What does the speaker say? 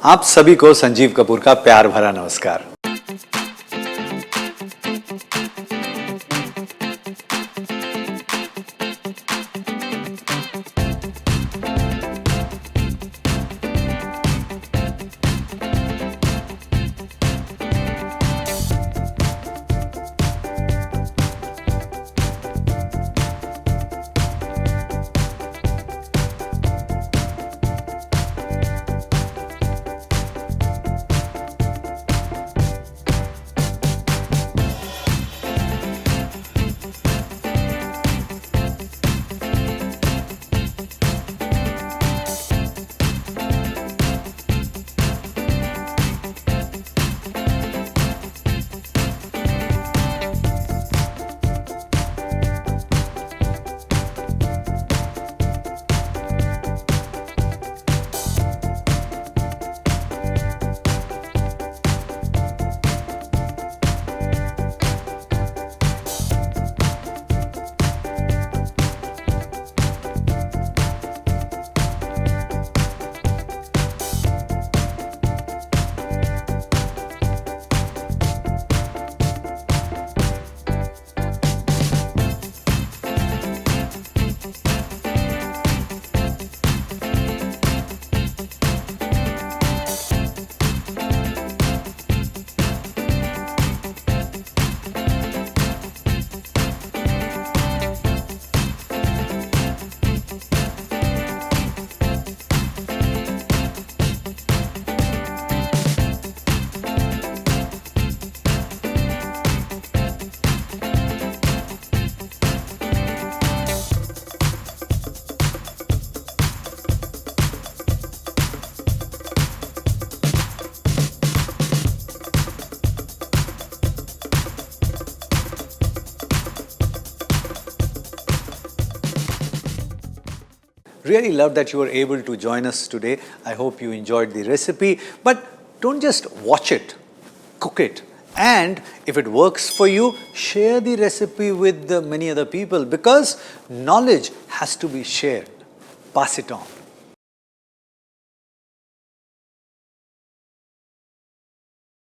आप सभी को संजीव कपूर का प्यार भरा नमस्कार। Really love that you were able to join us today. I hope you enjoyed the recipe. But don't just watch it, cook it. And if it works for you, share the recipe with many other people because knowledge has to be shared. Pass it on.